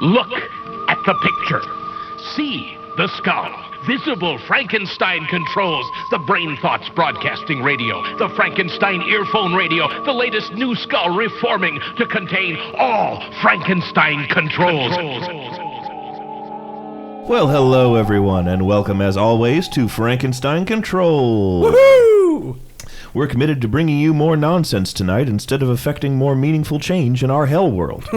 Look at the picture. See the skull. Visible Frankenstein controls. The Brain Thoughts broadcasting radio. The Frankenstein earphone radio. The latest new skull reforming to contain all Frankenstein controls. Well, hello everyone, and welcome as always to Frankenstein Control. Woohoo! We're committed to bringing you more nonsense tonight instead of effecting more meaningful change in our hell world.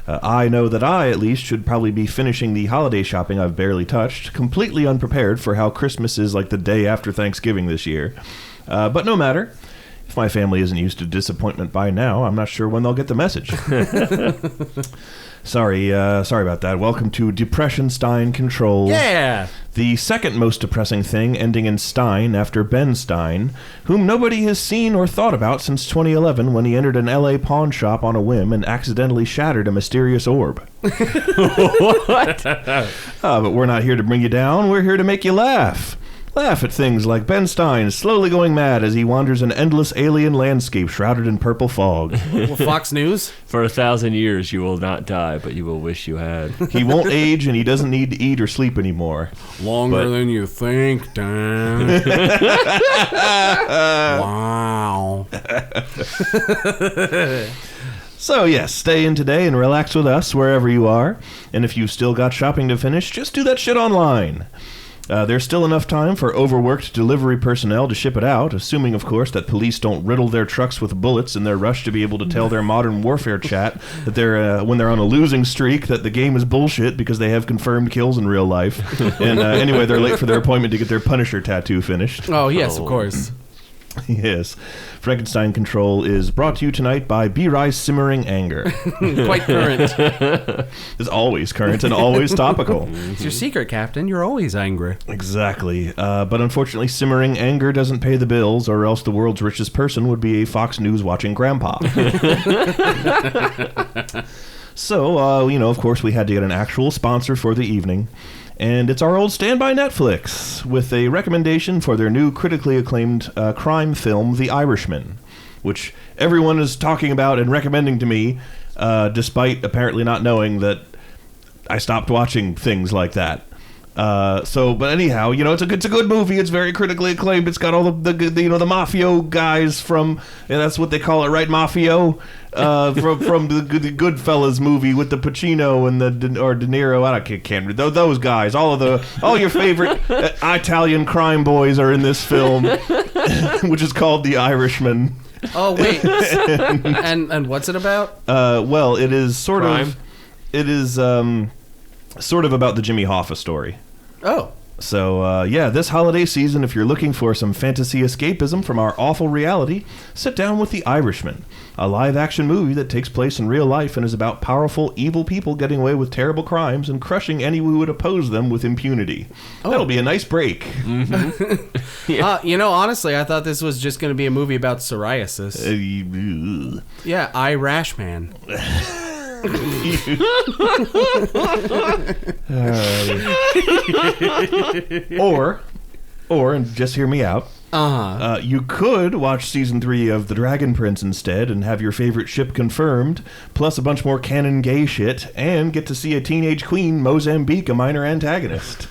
I know that I, at least, should probably be finishing the holiday shopping I've barely touched, completely unprepared for how Christmas is like the day after Thanksgiving this year. But no matter. If my family isn't used to disappointment by now, I'm not sure when they'll get the message. Sorry about that. Welcome to Depression-Stein Control. Yeah! The second most depressing thing ending in Stein after Ben Stein, whom nobody has seen or thought about since 2011 when he entered an LA pawn shop on a whim and accidentally shattered a mysterious orb. What? But we're not here to bring you down, we're here to make you laugh. Laugh at things like Ben Stein slowly going mad as he wanders an endless alien landscape shrouded in purple fog. Well, Fox News? For 1,000 years you will not die, but you will wish you had. He won't age and he doesn't need to eat or sleep anymore. Longer than you think, Dan. Wow. So yes, stay in today and relax with us wherever you are. And if you've still got shopping to finish, just do that shit online. There's still enough time for overworked delivery personnel to ship it out, assuming, of course, that police don't riddle their trucks with bullets in their rush to be able to tell their modern warfare chat that they're when they're on a losing streak that the game is bullshit because they have confirmed kills in real life. And anyway, they're late for their appointment to get their Punisher tattoo finished. Oh, yes, of course. Yes. Frankenstein Control is brought to you tonight by B-Rice Simmering Anger. Quite current. It's always current and always topical. It's your secret, Captain. You're always angry. Exactly. But unfortunately, simmering anger doesn't pay the bills, or else the world's richest person would be a Fox News watching grandpa. So, of course, we had to get an actual sponsor for the evening. And it's our old standby Netflix, with a recommendation for their new critically acclaimed crime film, The Irishman, which everyone is talking about and recommending to me, despite apparently not knowing that I stopped watching things like that. But anyhow, it's a good movie. It's very critically acclaimed. It's got all the mafio guys from, and that's what they call it, right? Mafio, from the Goodfellas movie with the Pacino and De Niro. I can't read those guys. All your favorite Italian crime boys are in this film, which is called The Irishman. Oh wait, and what's it about? Well, it is sort Crime? of, it is sort of about the Jimmy Hoffa story. Oh. So, this holiday season, if you're looking for some fantasy escapism from our awful reality, sit down with The Irishman, a live-action movie that takes place in real life and is about powerful, evil people getting away with terrible crimes and crushing any who would oppose them with impunity. Oh. That'll be a nice break. Mm-hmm. Yeah. Honestly, I thought this was just going to be a movie about psoriasis. Yeah, Irishman. Or, and just hear me out. You could watch season 3 of The Dragon Prince instead and have your favorite ship confirmed, plus a bunch more canon gay shit, and get to see a teenage queen, Mozambique, a minor antagonist.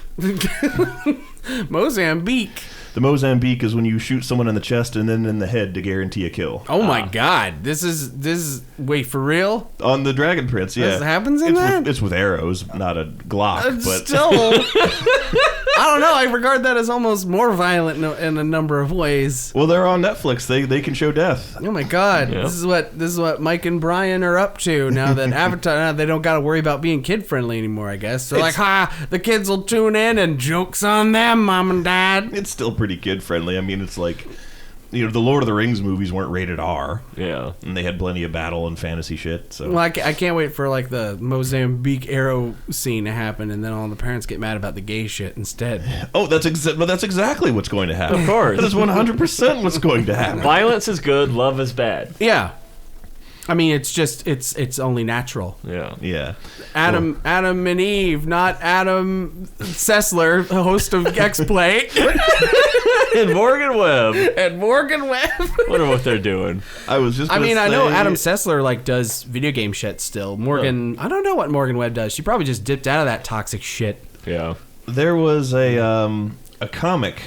Mozambique. The Mozambique is when you shoot someone in the chest and then in the head to guarantee a kill. Oh my God! This is wait, for real? On the Dragon Prince, yeah. This happens in that? It's with arrows, not a Glock. But still, I don't know. I regard that as almost more violent in a number of ways. Well, they're on Netflix. They can show death. Oh my God! Yeah. This is what Mike and Brian are up to now that Avatar. They don't got to worry about being kid friendly anymore. I guess they're like, the kids will tune in and jokes on them, Mom and Dad. It's still pretty kid friendly. I mean, it's like, the Lord of the Rings movies weren't rated R. Yeah. And they had plenty of battle and fantasy shit. So. Well, I can't wait for like the Mozambique arrow scene to happen, and then all the parents get mad about the gay shit instead. Oh, that's exactly what's going to happen. Of course. That is 100% what's going to happen. Violence is good, love is bad. Yeah. I mean, it's only natural. Yeah. Yeah. Adam and Eve, not Adam Sessler, host of X-Play. And Morgan Webb. And Morgan Webb. Wonder what they're doing. I was just. I gonna mean, I know say- Adam Sessler like does video game shit still. Morgan, I don't know what Morgan Webb does. She probably just dipped out of that toxic shit. Yeah. There was a comic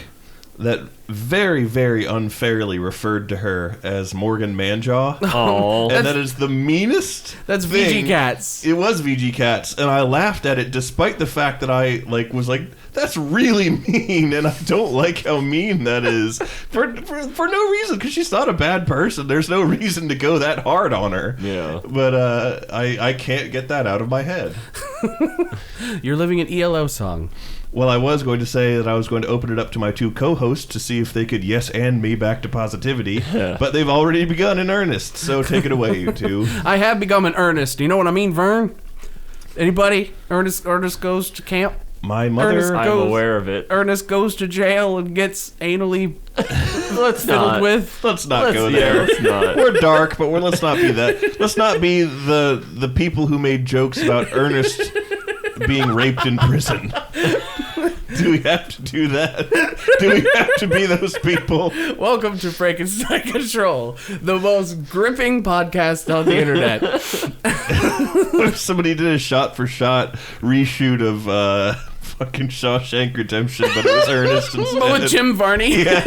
that very, very unfairly referred to her as Morgan Manjaw. Oh. And that is the meanest. That's thing. VG Cats. It was VG Cats, and I laughed at it despite the fact that I was like, that's really mean, and I don't like how mean that is for no reason, because she's not a bad person. There's no reason to go that hard on her. Yeah. But I can't get that out of my head. You're living an ELO song. Well, I was going to say that I was going to open it up to my two co-hosts to see if they could yes and me back to positivity, but they've already begun in earnest, so take it away, you two. I have become an Ernest. You know what I mean, Vern? Anybody? Ernest goes to camp. My mother... Ernest I'm goes- aware of it. Ernest goes to jail and gets anally Let's fiddled not. with. Let's not go there. Yeah, let's not. We're dark, but let's not be that. Let's not be the people who made jokes about Ernest being raped in prison. Do we have to do that? Do we have to be those people? Welcome to Frankenstein Control, the most gripping podcast on the internet. What if somebody did a shot-for-shot reshoot of fucking Shawshank Redemption, but it was Ernest instead? But with Jim Varney. Yeah.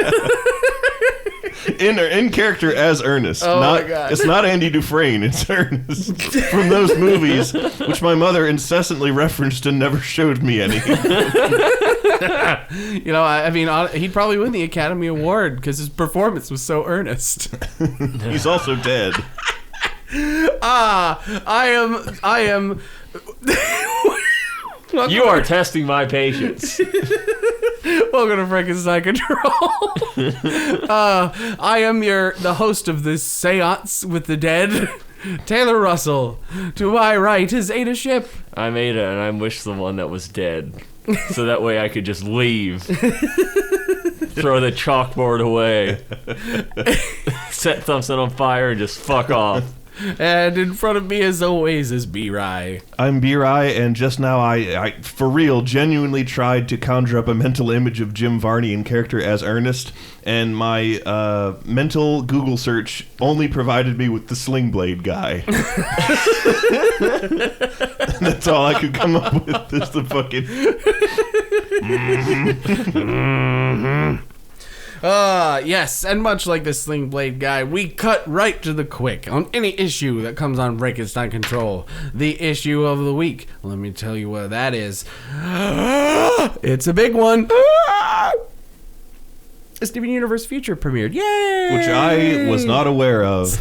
In character as Ernest. Oh not, my God. It's not Andy Dufresne, it's Ernest. From those movies, which my mother incessantly referenced and never showed me any. You know, I mean, he'd probably win the Academy Award because his performance was so earnest. He's also dead. I am. You are testing my patience. Welcome to Frankenstein Control. I am the host of this seance with the dead, Taylor Russell. To my right is Ada Ship. I'm Ada, and I wish the one that was dead. So that way I could just leave. Throw the chalkboard away. Set something on fire and just fuck off. And in front of me, as always, is B-Rye. I'm B-Rye, and just now I, for real, genuinely tried to conjure up a mental image of Jim Varney in character as Ernest, and my mental Google search only provided me with the Sling Blade guy. That's all I could come up with, is the fucking... Yes, and much like the Sling Blade guy, we cut right to the quick on any issue that comes on Frankenstein Control. The issue of the week. Let me tell you what that is. It's a big one. Steven Universe Future premiered. Yay! Which I was not aware of.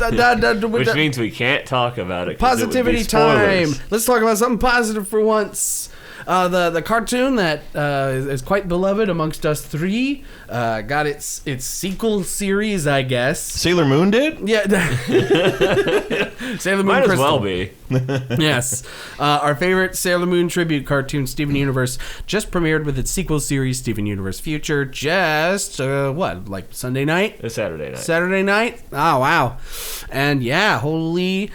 Which means we can't talk about it. 'cause it would be Positivity time. spoilers. Let's talk about something positive for once. The cartoon that is quite beloved amongst us three got its sequel series, I guess. Sailor Moon did? Yeah, Sailor Moon Might as Crystal. well be. Yes, our favorite Sailor Moon tribute cartoon, Steven Universe, just premiered with its sequel series, Steven Universe Future. Just like Sunday night? It's Saturday night. Saturday night? Oh wow! And yeah, holy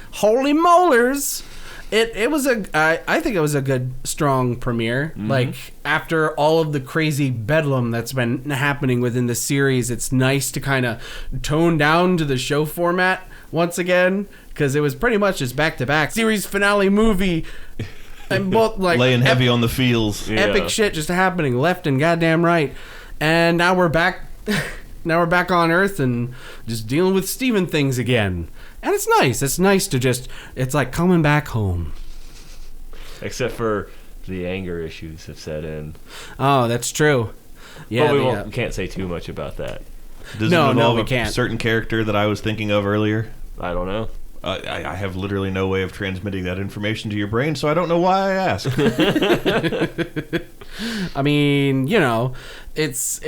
molars! It was I think it was a good, strong premiere. Mm-hmm. Like, after all of the crazy bedlam that's been happening within the series, it's nice to kind of tone down to the show format once again, because it was pretty much just back-to-back series finale movie, and both like Laying heavy on the feels. Yeah. epic shit just happening left and goddamn right. And now we're back. Now we're back on Earth and just dealing with Steven things again. And it's nice. It's nice to just, it's like coming back home. Except for the anger issues have set in. Oh, that's true. Yeah, But we can't say too much about that. Does No, it involve we a can't. certain character that I was thinking of earlier? I don't know. I have literally no way of transmitting that information to your brain, so I don't know why I asked. I mean, you know, it's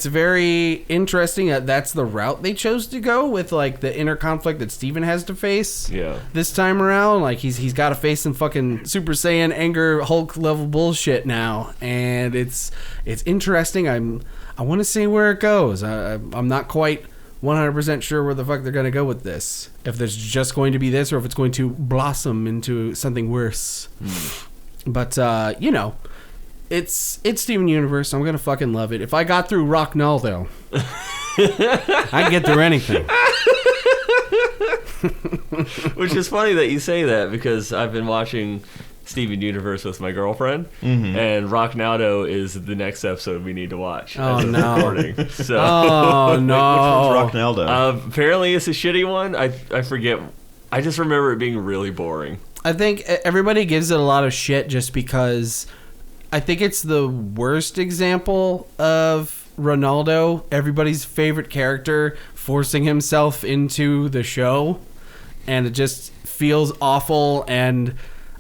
very interesting that that's the route they chose to go with, like, the inner conflict that Steven has to face. Yeah. This time around, like, he's got to face some fucking Super Saiyan anger Hulk level bullshit now, and it's interesting. I want to see where it goes. I'm not quite 100% sure where the fuck they're going to go with this. If there's just going to be this, or if it's going to blossom into something worse. But, you know, It's Steven Universe. I'm gonna fucking love it. If I got through Rocknaldo, I'd get through anything. Which is funny that you say that, because I've been watching Steven Universe with my girlfriend, and Rocknado is the next episode we need to watch. Oh, as of no. recording. So, Oh no! Which one's Rocknaldo? apparently it's a shitty one. I forget. I just remember it being really boring. I think everybody gives it a lot of shit just because I think it's the worst example of Ronaldo, everybody's favorite character, forcing himself into the show, and it just feels awful. And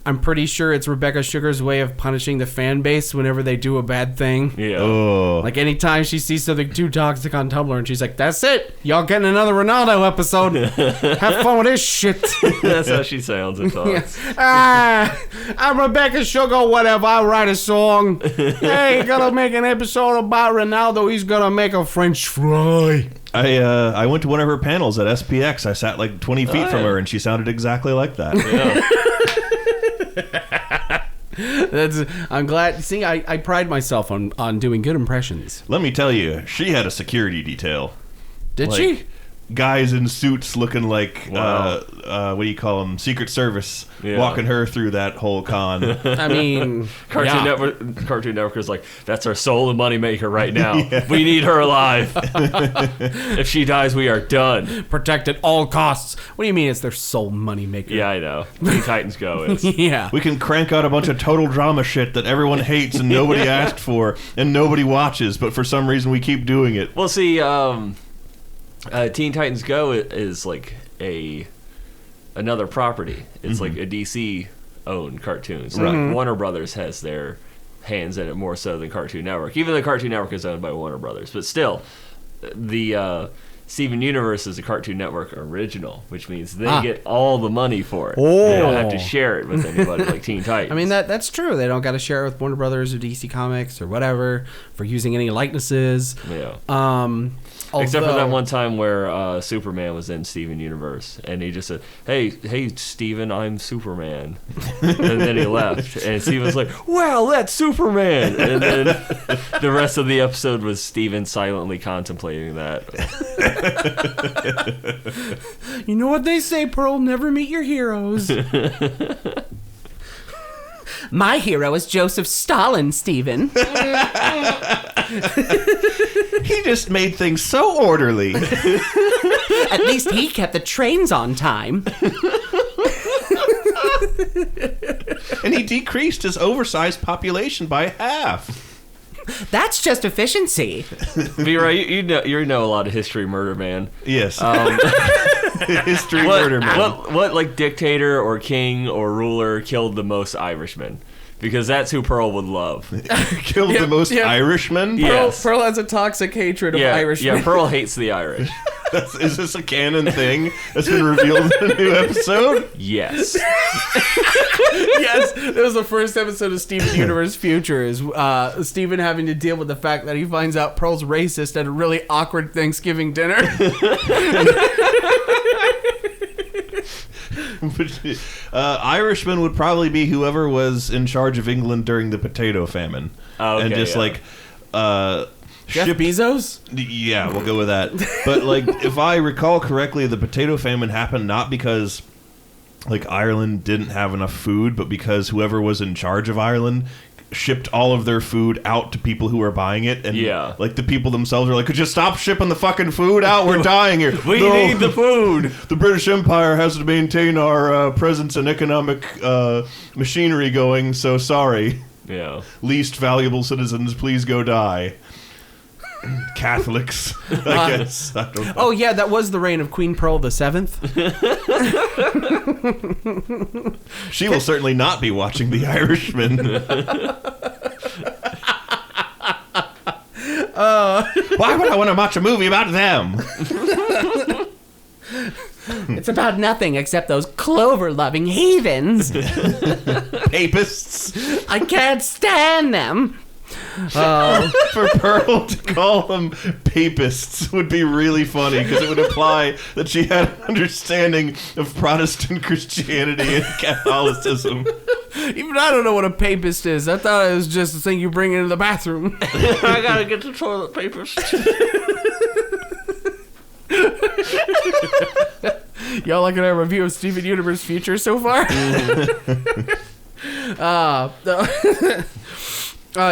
I'm pretty sure it's Rebecca Sugar's way of punishing the fan base whenever they do a bad thing. Yeah. Oh. Like anytime she sees something too toxic on Tumblr, and she's like, "That's it, y'all getting another Ronaldo episode. Have fun with this shit." That's how she sounds and talks. I'm Rebecca Sugar. Whatever. I write a song. Hey, gonna make an episode about Ronaldo. He's gonna make a French fry. I went to one of her panels at SPX. I sat like 20 feet from her, and she sounded exactly like that. Yeah. I'm glad. See, I pride myself on doing good impressions. Let me tell you, she had a security detail. Did Like, she? Guys in suits looking like, Wow. what do you call them? Secret Service, Yeah. walking her through that whole con. I mean, Cartoon yeah. Network is like, that's our sole and moneymaker right now. We need her alive. If she dies, we are done. Protect at all costs. What do you mean it's their sole moneymaker? Yeah, I know. Teen Titans Go is. Yeah. We can crank out a bunch of total drama shit that everyone hates and nobody asked for and nobody watches, but for some reason we keep doing it. Well, see, Teen Titans Go is like another property. It's like a DC owned cartoon. So like Warner Brothers has their hands in it more so than Cartoon Network. Even though Cartoon Network is owned by Warner Brothers, but still, the Steven Universe is a Cartoon Network original, which means they get all the money for it. They don't have to share it with anybody like Teen Titans. I mean, that's true. They don't got to share it with Warner Brothers or DC Comics or whatever for using any likenesses. Yeah. Except for that Although- one time where Superman was in Steven Universe, and he just said, "Hey, Steven, I'm Superman," and then he left, and Steven's like, "Well, that's Superman," and then the rest of the episode was Steven silently contemplating that. You know what they say, Pearl? Never meet your heroes. My hero is Joseph Stalin, Steven. He just made things so orderly. At least he kept the trains on time. And he decreased his oversized population by half. That's just efficiency. V-Ray, you know a lot of history, Murder Man. Yes. History murder man. What like dictator or king or ruler killed the most Irishmen? Because that's who Pearl would love. Killed the most Irishmen? Yes. Pearl has a toxic hatred of Irishmen. Yeah, Pearl hates the Irish. Is this a canon thing that's been revealed in a new episode? Yes. Yes, that was the first episode of Steven Universe Future, is Steven having to deal with the fact that he finds out Pearl's racist at a really awkward Thanksgiving dinner. Irishman would probably be whoever was in charge of England during the potato famine. Oh, okay, and just yeah. Jeff ship- Bezos? Yeah, we'll go with that. But like, if I recall correctly, the potato famine happened not because like Ireland didn't have enough food, but because whoever was in charge of Ireland shipped all of their food out to people who were buying it, and like the people themselves are like, could you stop shipping the fucking food out? We're dying here. We need the food. The British Empire has to maintain our presence and economic machinery going, so sorry. Yeah. Least valuable citizens, please go die. Catholics, I guess. I don't know. Oh, yeah, that was the reign of Queen Pearl the 7th. She will certainly not be watching The Irishman. Why would I want to watch a movie about them? It's about nothing except those clover-loving heathens. Papists. I can't stand them. For Pearl to call them papists would be really funny, because it would imply that she had an understanding of Protestant Christianity and Catholicism. Even I don't know what a papist is. I thought it was just a thing you bring into the bathroom. I gotta get the toilet papers. Y'all liking our review of Steven Universe Future so far?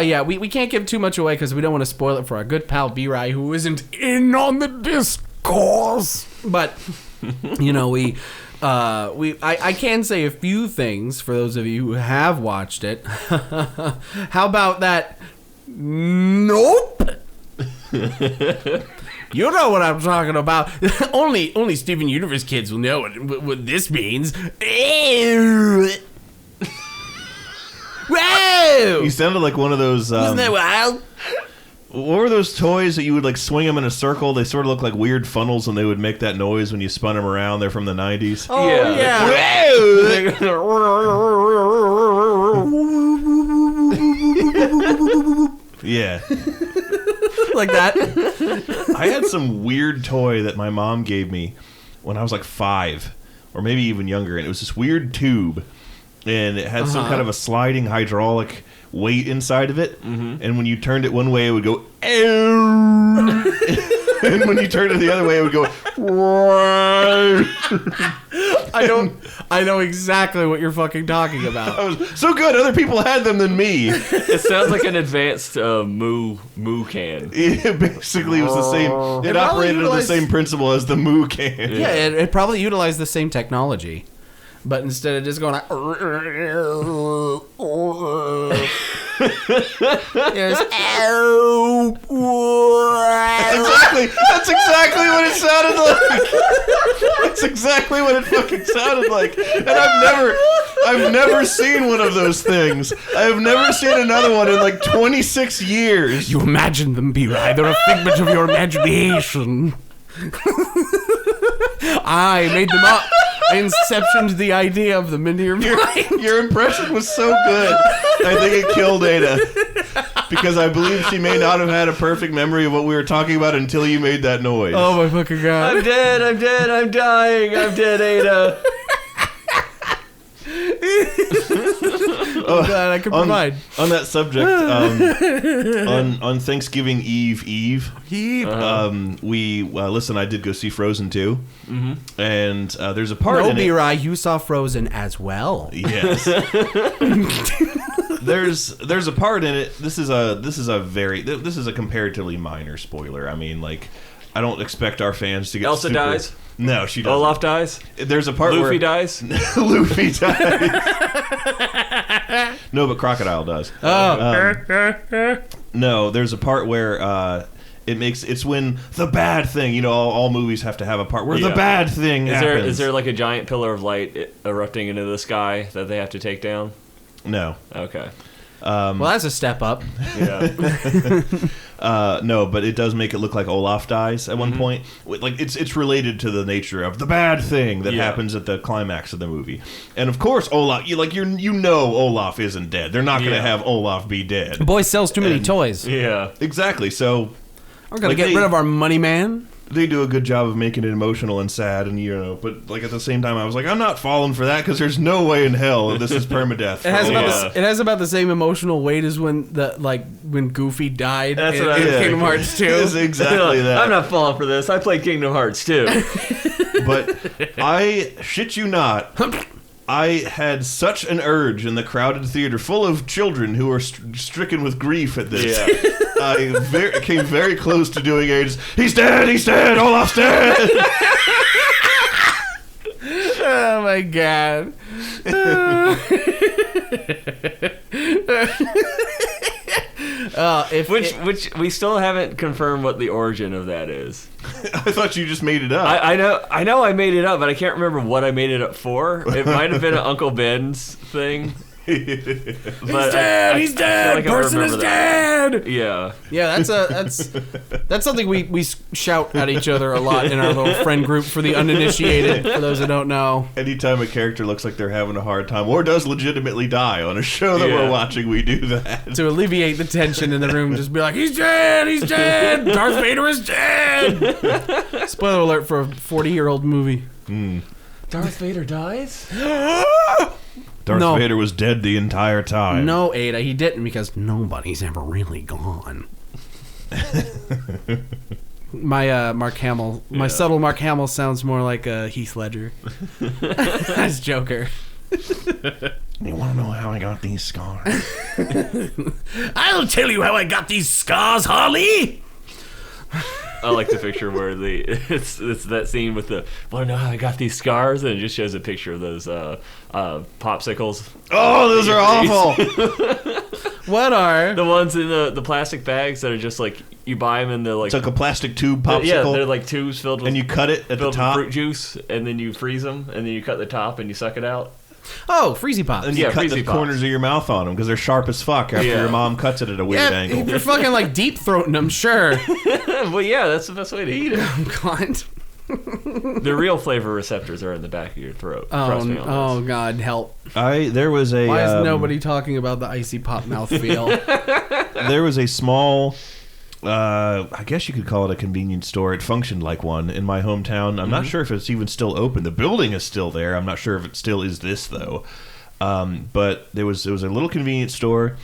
Yeah, we can't give too much away because we don't want to spoil it for our good pal B-Rai, who isn't in on the discourse. But, I can say a few things for those of you who have watched it. How about that? Nope. You know what I'm talking about. Only Steven Universe kids will know what this means. Whoa! You sounded like one of those. Isn't that wild? What were those toys that you would like swing them in a circle? They sort of look like weird funnels, and they would make that noise when you spun them around. They're from the 90s. Oh, yeah. Yeah. Like that. I had some weird toy that my mom gave me when I was like 5, or maybe even younger, and it was this weird tube, and it had some kind of a sliding hydraulic weight inside of it, and when you turned it one way, it would go, and when you turned it the other way, it would go, I know exactly what you're fucking talking about. I was so good, other people had them than me. It sounds like an advanced moo can. It basically was the same. It operated on the same principle as the moo can. Yeah, it probably utilized the same technology. But instead of just going like, there's That's exactly what it sounded like. That's exactly what it fucking sounded like. And I've never seen one of those things. I have never seen another one in like 26 years. You imagine them, B-Rai. They're a figment of your imagination. I made them up. I inceptioned the idea of them into your mind. Your impression was so good. I think it killed Ada. Because I believe she may not have had a perfect memory of what we were talking about until you made that noise. Oh my fucking god. I'm dead, I'm dying, I'm dead, Ada. Oh god, I can provide. On that subject, on Thanksgiving Eve, listen, I did go see Frozen 2, and there's a part in it. B-Rai, you saw Frozen as well. Yes. There's a part in it. This is a comparatively minor spoiler. I mean, like, I don't expect our fans to get Elsa dies? No, she doesn't. Olaf dies? There's a part Luffy where dies? Luffy dies. No, but Crocodile does. No, there's a part where it's when the bad thing, all movies have to have a part where the bad thing happens. Is there like a giant pillar of light erupting into the sky that they have to take down? No. Okay. Well, that's a step up. Yeah. No, but it does make it look like Olaf dies at one point. Like it's related to the nature of the bad thing that happens at the climax of the movie. And of course, Olaf, Olaf isn't dead. They're not going to have Olaf be dead. Boy sells too many toys. Yeah. Exactly. So we're going to get rid of our money man. They do a good job of making it emotional and sad, and but like at the same time, I was like, I'm not falling for that because there's no way in hell that this is permadeath. It has about the same emotional weight as when Goofy died in Kingdom Hearts 2. It's exactly that. I'm not falling for this. I played Kingdom Hearts 2. But I shit you not. I had such an urge in the crowded theater full of children who were stricken with grief at this. Yeah. I came very close to doing Ages. He's dead! Olaf's dead! Oh my god. Which we still haven't confirmed what the origin of that is. I thought you just made it up. I know I made it up, but I can't remember what I made it up for. It might have been an Uncle Ben's thing. He's dead. He's dead. Like person is dead. Yeah. Yeah, that's something we shout at each other a lot in our little friend group for the uninitiated. For those that don't know, anytime a character looks like they're having a hard time or does legitimately die on a show that we're watching, we do that to alleviate the tension in the room. Just be like, he's dead. He's dead. Darth Vader is dead. Spoiler alert for a 40-year-old movie. Darth Vader dies. Darth Vader was dead the entire time. No, Ada, he didn't, because nobody's ever really gone. My Mark Hamill, my subtle Mark Hamill sounds more like Heath Ledger as Joker. You want to know how I got these scars? I'll tell you how I got these scars, Harley. I like the picture where it's that scene with the want to know how I got these scars, and it just shows a picture of those popsicles. Oh, those are awful. What are the ones in the plastic bags that are just like you buy them and they're like it's like a plastic tube popsicle. Yeah, they're like tubes filled with and you cut it at the top with fruit juice, and then you freeze them, and then you cut the top and you suck it out. Oh, Freezy Pops. And you cut the Pops. corners of your mouth on them because they're sharp as fuck after your mom cuts it at a weird angle. If you're fucking like deep throating them, sure. Well, yeah, that's the best way to eat it. Oh, God. The real flavor receptors are in the back of your throat. Trust me on Oh, this. God, help. There was a. Why is nobody talking about the icy pop mouthfeel? There was a small. I guess you could call it a convenience store. It functioned like one in my hometown. I'm not sure if it's even still open. The building is still there. I'm not sure if it still is this though. But it was a little convenience store,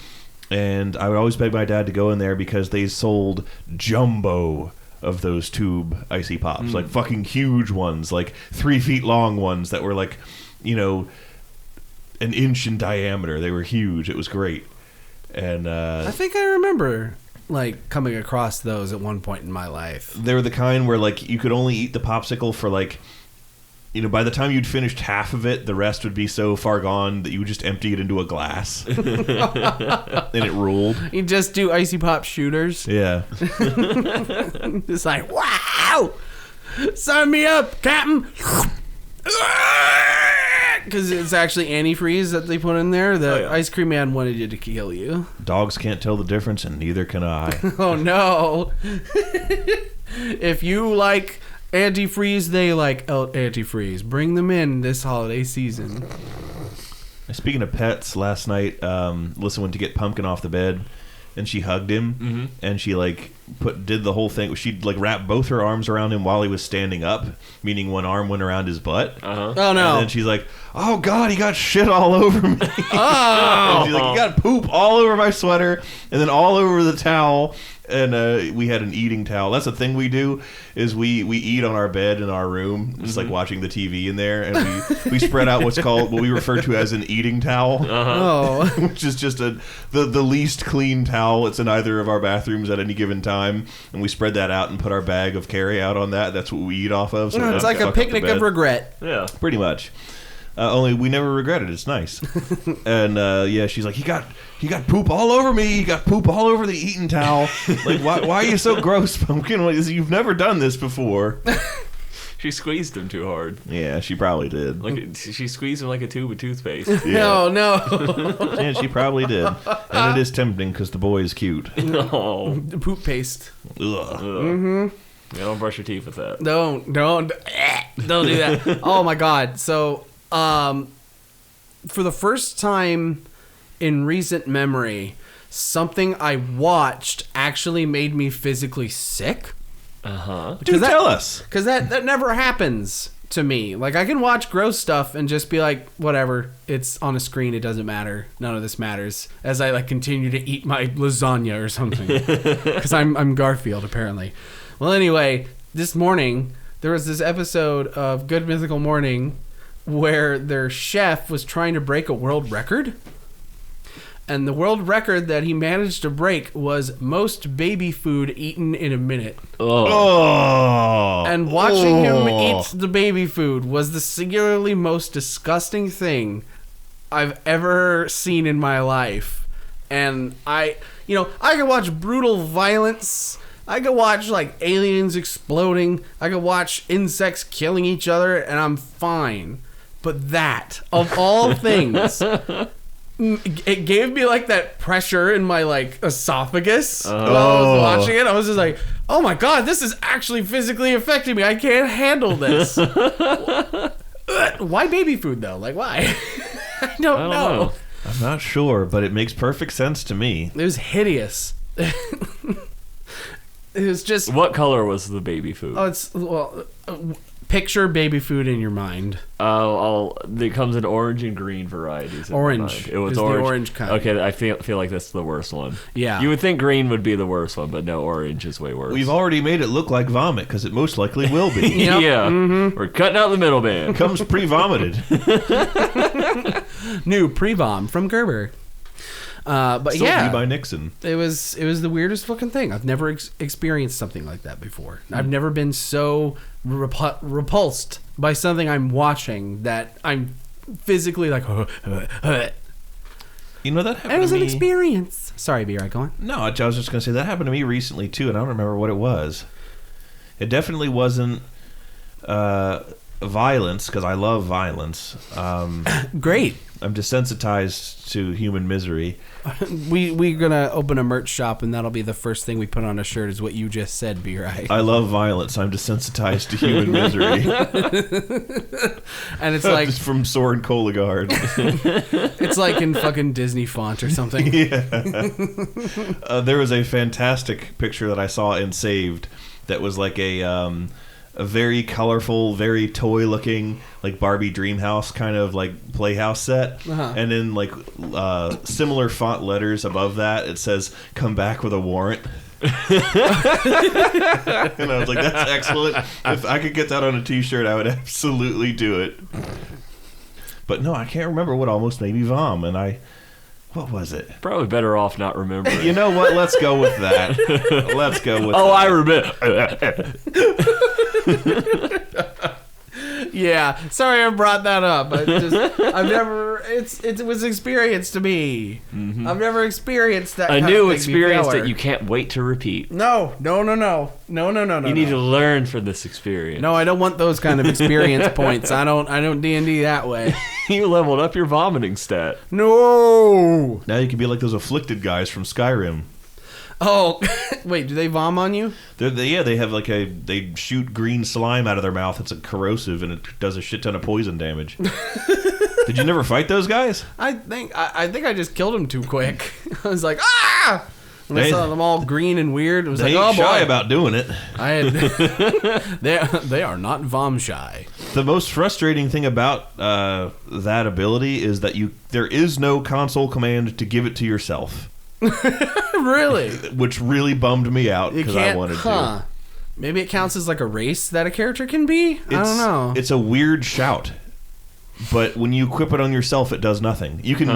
and I would always beg my dad to go in there because they sold jumbo of those tube icy pops, like fucking huge ones, like 3 feet long ones that were like, an inch in diameter. They were huge. It was great. And I think I remember like coming across those at one point in my life. They were the kind where like you could only eat the popsicle for like, by the time you'd finished half of it, the rest would be so far gone that you would just empty it into a glass. And it ruled. You just do icy pop shooters. Yeah. It's like, wow! Sign me up, Captain! Because it's actually antifreeze that they put in there. The ice cream man wanted you to kill you. Dogs can't tell the difference, and neither can I. Oh, no. If you like antifreeze, they like antifreeze. Bring them in this holiday season. Speaking of pets, last night, Melissa went to get Pumpkin off the bed, and she hugged him, and she like did the whole thing. She'd like wrap both her arms around him while he was standing up, meaning one arm went around his butt. Oh no! And then she's like, "Oh God, he got shit all over me." Oh! She's like, "You got poop all over my sweater, and then all over the towel." And we had an eating towel. That's the thing we do is we eat on our bed in our room, just like watching the TV in there, and we spread out what we refer to as an eating towel, which is just the least clean towel. It's in either of our bathrooms at any given time, and we spread that out and put our bag of carry out on that. That's what we eat off of. So it's like a picnic of regret. Yeah, pretty much. Only we never regret it. It's nice. And she's like, he got poop all over me. He got poop all over the eating towel. Like, why are you so gross, Pumpkin? You've never done this before. She squeezed him too hard. Yeah, she probably did. Like she squeezed him like a tube of toothpaste. Yeah. No. Yeah, she probably did. And it is tempting because the boy is cute. No. Poop paste. Ugh. Yeah, don't brush your teeth with that. Don't do that. Oh my God. So, for the first time in recent memory, something I watched actually made me physically sick. Do tell us. Because that never happens to me. Like, I can watch gross stuff and just be like, whatever, it's on a screen, it doesn't matter, none of this matters, as I like continue to eat my lasagna or something. Because I'm Garfield, apparently. Well, anyway, this morning there was this episode of Good Mythical Morning where their chef was trying to break a world record. And the world record that he managed to break was most baby food eaten in a minute. Oh. And watching him eat the baby food was the singularly most disgusting thing I've ever seen in my life. And I could watch brutal violence. I could watch like aliens exploding. I could watch insects killing each other, and I'm fine. But that, of all things, it gave me like that pressure in my like esophagus while I was watching it. I was just like, oh my God, this is actually physically affecting me. I can't handle this. Why baby food though? Like, why? I don't know. I'm not sure, but it makes perfect sense to me. It was hideous. It was just... What color was the baby food? Oh, it's... Well... Picture baby food in your mind. It comes in orange and green varieties. Orange. It was is orange. The orange kind. Okay, I feel like that's the worst one. Yeah. You would think green would be the worst one, but no, orange is way worse. We've already made it look like vomit because it most likely will be. Yep. Yeah. We're cutting out the middleman. Comes pre-vomited. New pre-vom from Gerber. But Still yeah, be by Nixon. it was the weirdest fucking thing. I've never experienced something like that before. I've never been so repulsed by something I'm watching that I'm physically like. You know, that happened It was to an me. experience. Sorry, B, right, go on. No, I was just going to say that happened to me recently, too, and I don't remember what it was. It definitely wasn't violence, because I love violence. Great. I'm desensitized to human misery. We're gonna open a merch shop, and that'll be the first thing we put on a shirt. Is what you just said, B, right? I love violence. I'm desensitized to human misery. And it's like Just from Soren Kierkegaard. it's like in fucking Disney font or something. Yeah. There was a fantastic picture that I saw in Saved that was like a very colorful, very toy-looking, like Barbie Dreamhouse kind of like playhouse set, and then like similar font letters above that, it says "Come back with a warrant." And I was like, "That's excellent! If I could get that on a T-shirt, I would absolutely do it." But no, I can't remember what almost made me vom, and what was it? Probably better off not remembering. You know what? Let's go with that. Let's go with that. I remember. Yeah, sorry I brought that up. I've never. It was experience to me. Mm-hmm. I've never experienced that. A kind new of experience before. that you can't wait to repeat. No. You need to learn from this experience. No, I don't want those kind of experience points. I don't D&D that way. You leveled up your vomiting stat. No. Now you can be like those afflicted guys from Skyrim. Oh, wait. Do they vom on you? They have like they shoot green slime out of their mouth. It's corrosive and it does a shit ton of poison damage. Did you never fight those guys? I think I just killed them too quick. I was like, ah! When I saw them all green and weird, it was They like, oh ain't shy boy. about doing it. They are not vom shy. The most frustrating thing about that ability is that there is no console command to give it to yourself. Really? Which really bummed me out You because I can't. wanted to. Maybe it counts as like a race that a character can be. I don't know. It's a weird shout. But when you equip it on yourself, it does nothing. You can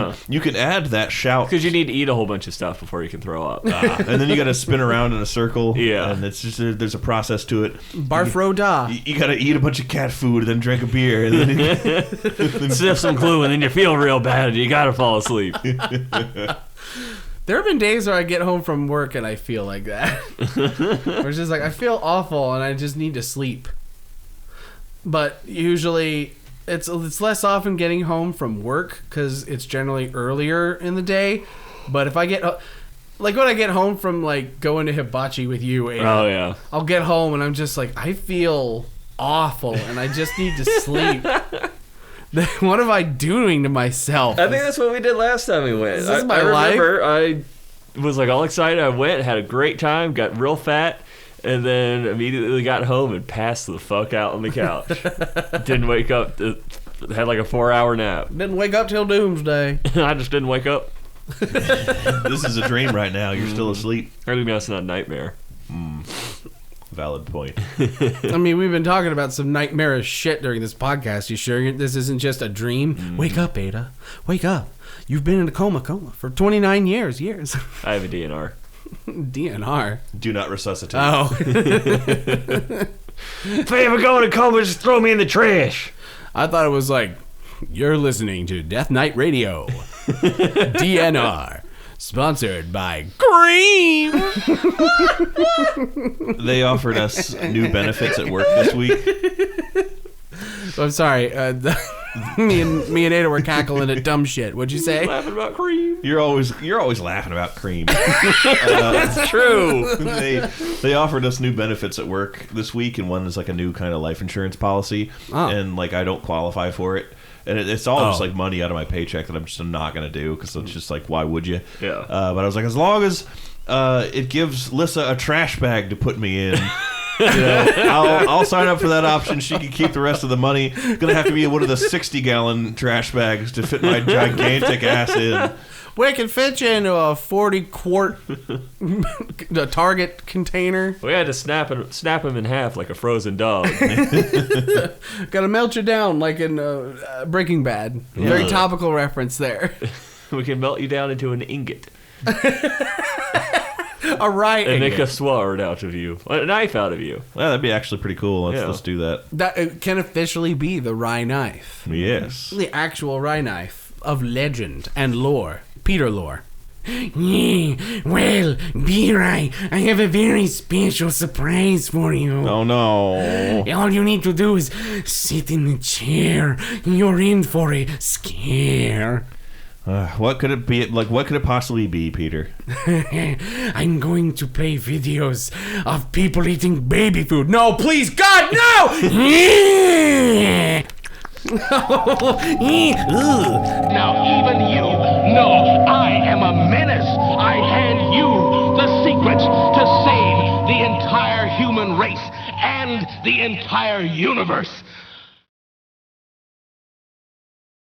add that shout Because you need to eat a whole bunch of stuff before you can throw up. and then you got to spin around in a circle. Yeah. And it's just there's a process to it. Barf ro da. You got to eat a bunch of cat food and then drink a beer and then Sniff some glue and then you feel real bad and you gotta fall asleep. There have been days where I get home from work and I feel like that. Where it's just like, I feel awful and I just need to sleep. But usually, it's less often getting home from work because it's generally earlier in the day. But if I get... Like when I get home from like going to hibachi with you, Ada, Oh, yeah. I'll get home and I'm just like, I feel awful and I just need to sleep. What am I doing to myself? I think that's what we did last time we went. Is this my I life? remember I was like all excited. I went, had a great time, got real fat, and then immediately got home and passed the fuck out on the couch. Didn't wake up. Had like a 4-hour nap. Didn't wake up till doomsday. I just didn't wake up. this is a dream right now. You're still asleep. I think that's not a nightmare. Valid point. I mean, we've been talking about some nightmarish shit during this podcast. You sure this isn't just a dream? Wake up, Ada. Wake up. You've been in a coma for 29 years. I have a DNR. DNR. Do not resuscitate. Oh. If I ever go in a coma, just throw me in the trash. I thought it was like, you're listening to Death Knight Radio. DNR. Sponsored by Cream. They offered us new benefits at work this week. I'm sorry. Me and Ada were cackling at dumb shit. What'd you say? Laughing about cream. You're always laughing about cream. That's true. They offered us new benefits at work this week, and one is like a new kind of life insurance policy, and like I don't qualify for it. And it's all just like money out of my paycheck that I'm just not going to do because it's just like, why would you? Yeah. But I was like, as long as it gives Lissa a trash bag to put me in, I'll sign up for that option. She can keep the rest of the money. Gonna have to be one of the 60-gallon trash bags to fit my gigantic ass in. We can fit you into a 40-quart Target container. We had to snap him in half like a frozen dog. Gotta melt you down like in Breaking Bad. Very topical reference there. We can melt you down into an ingot. A right and make a sword out of you. A knife out of you. Well, that'd be actually pretty cool. Let's do that. That it can officially be the Rye knife. Yes. The actual Rye knife of legend and lore. Peter lore. Well, B-Rye, I have a very special surprise for you. Oh, no. All you need to do is sit in the chair. You're in for a scare. What could it be? Like, what could it possibly be, Peter? I'm going to play videos of people eating baby food. No, please, God, no! Now even you know I am a menace. I hand you the secrets to save the entire human race and the entire universe.